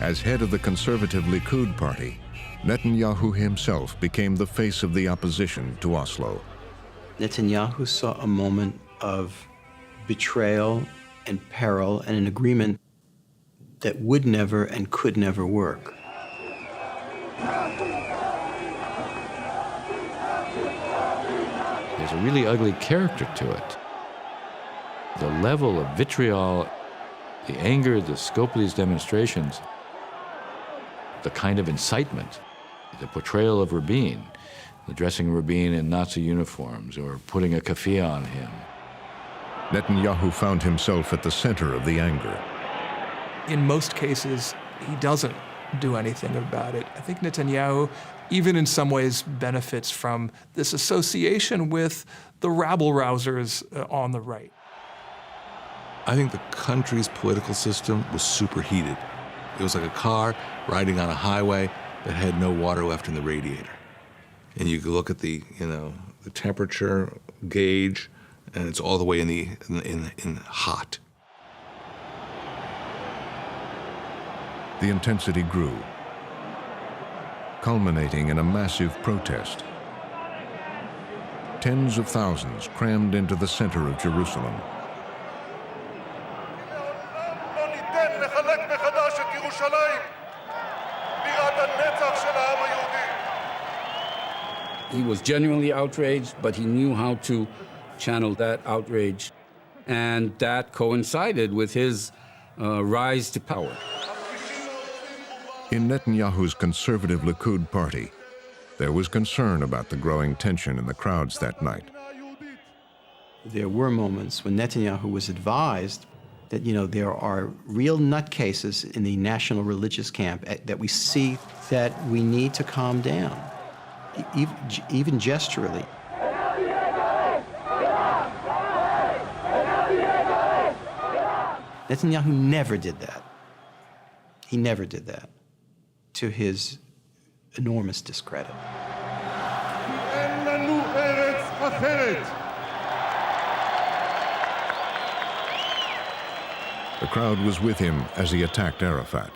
As head of the conservative Likud party, Netanyahu himself became the face of the opposition to Oslo. Netanyahu saw a moment of betrayal and peril and an agreement that would never and could never work. There's a really ugly character to it. The level of vitriol, the anger, the scope of these demonstrations, the kind of incitement, the portrayal of Rabin, dressing Rabin in Nazi uniforms or putting a keffiyeh on him. Netanyahu found himself at the center of the anger. In most cases, he doesn't do anything about it. I think Netanyahu, even in some ways, benefits from this association with the rabble-rousers on the right. I think the country's political system was superheated. It was like a car riding on a highway that had no water left in the radiator. And you could look at the temperature gauge, and it's all the way in hot. The intensity grew, culminating in a massive protest. Tens of thousands crammed into the center of Jerusalem. He was genuinely outraged, but he knew how to channel that outrage, and that coincided with his rise to power. In Netanyahu's conservative Likud party, there was concern about the growing tension in the crowds that night. There were moments when Netanyahu was advised that, there are real nutcases in the national religious camp that we see that we need to calm down, even gesturally. Netanyahu never did that. He never did that, to his enormous discredit. The crowd was with him as he attacked Arafat.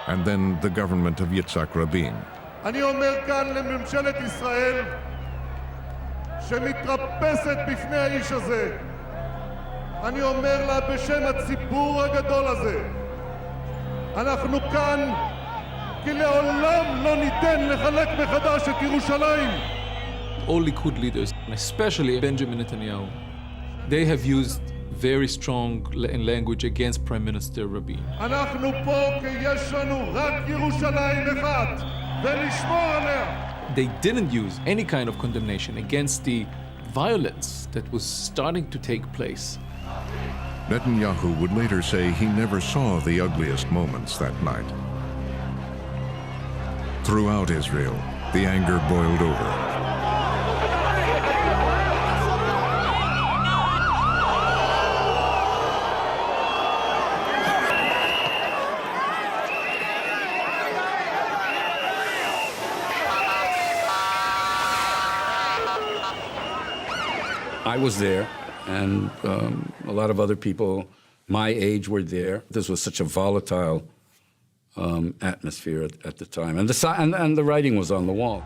And then the government of Yitzkah Rabin. אני אומר כאן לממשלת ישראל שמתרפסת בפני האיש הזה. אני אומר לה בשם הציבור הגדול הזה. אנחנו כאן כי לעולם לא ניתן לחלק מחדש את ירושלים. All Likud leaders, especially Benjamin Netanyahu, they have used very strong language against Prime Minister Rabin. אנחנו פה כי יש לנו רק ירושלים אחת ונשמור עליה. They didn't use any kind of condemnation against the violence that was starting to take place. Netanyahu would later say he never saw the ugliest moments that night. Throughout Israel, the anger boiled over. I was there, and a lot of other people my age were there. This was such a volatile atmosphere at the time, and the writing was on the wall.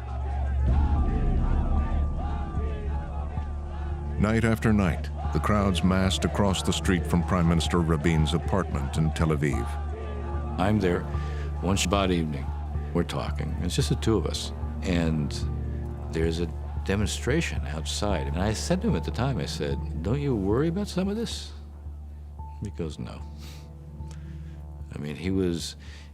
Night after night, the crowds massed across the street from Prime Minister Rabin's apartment in Tel Aviv. I'm there one Shabbat evening. We're talking. It's just the two of us. And there's a demonstration outside. And I said to him at the time, I said, don't you worry about some of this? He goes, no. I mean,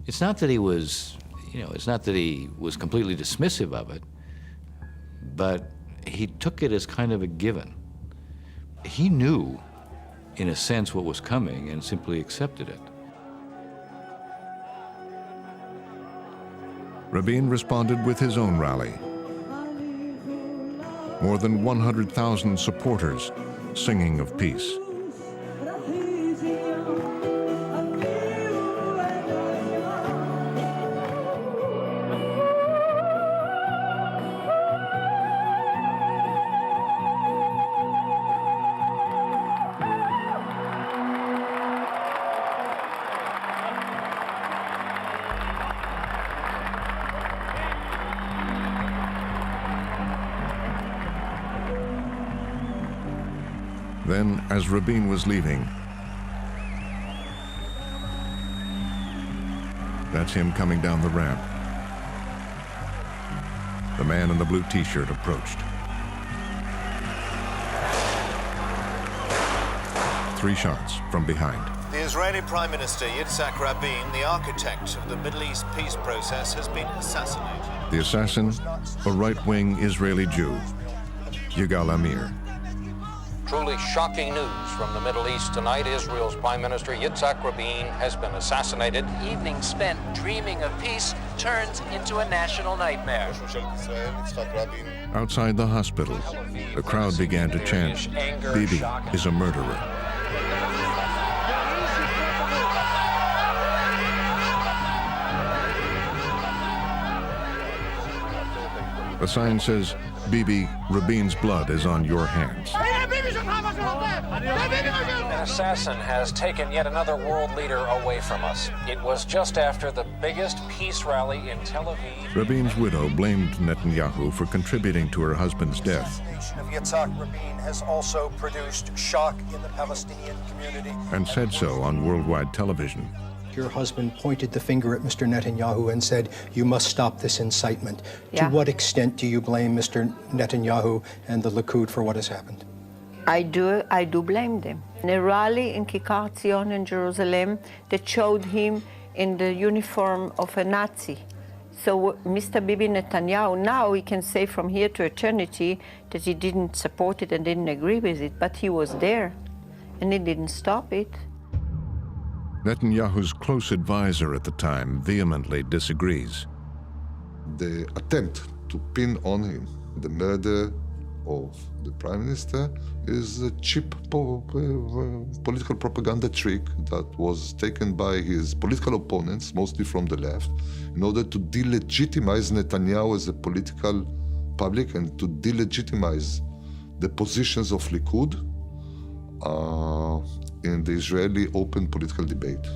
it's not that he was, it's not that he was completely dismissive of it, but he took it as kind of a given. He knew, in a sense, what was coming and simply accepted it. Rabin responded with his own rally. More than 100,000 supporters singing of peace. Then, as Rabin was leaving, that's him coming down the ramp. The man in the blue t-shirt approached. 3 shots from behind. The Israeli Prime Minister Yitzkah Rabin, the architect of the Middle East peace process, has been assassinated. The assassin, a right-wing Israeli Jew, Yigal Amir. Truly shocking news from the Middle East tonight. Israel's Prime Minister Yitzkah Rabin has been assassinated. Evening spent dreaming of peace turns into a national nightmare. Outside the hospital, the crowd began to chant, "Bibi is a murderer." The sign says, "Bibi, Rabin's blood is on your hands." An assassin has taken yet another world leader away from us. It was just after the biggest peace rally in Tel Aviv. Rabin's widow blamed Netanyahu for contributing to her husband's death. Of Yitzkah Rabin has also produced shock in the Palestinian community. And said so on worldwide television. Your husband pointed the finger at Mr. Netanyahu and said, "You must stop this incitement." Yeah. To what extent do you blame Mr. Netanyahu and the Likud for what has happened? I do blame them. In a rally in Kikar Zion in Jerusalem that showed him in the uniform of a Nazi. So Mr. Bibi Netanyahu, now he can say from here to eternity that he didn't support it and didn't agree with it, but he was there and he didn't stop it. Netanyahu's close advisor at the time vehemently disagrees. The attempt to pin on him the murder of the Prime Minister is a cheap political propaganda trick that was taken by his political opponents, mostly from the left, in order to delegitimize Netanyahu as a political public and to delegitimize the positions of Likud in the Israeli open political debate.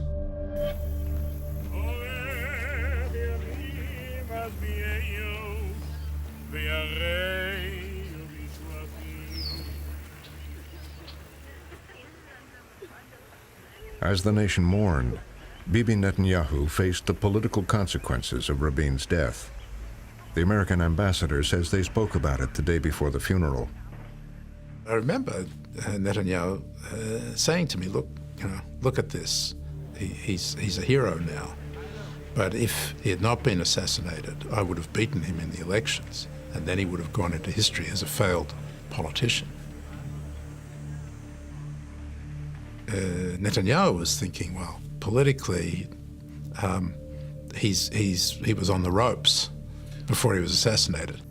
As the nation mourned, Bibi Netanyahu faced the political consequences of Rabin's death. The American ambassador says they spoke about it the day before the funeral. I remember Netanyahu saying to me, look at this. He's a hero now. But if he had not been assassinated, I would have beaten him in the elections, and then he would have gone into history as a failed politician. Netanyahu was thinking, well, politically, he was on the ropes before he was assassinated.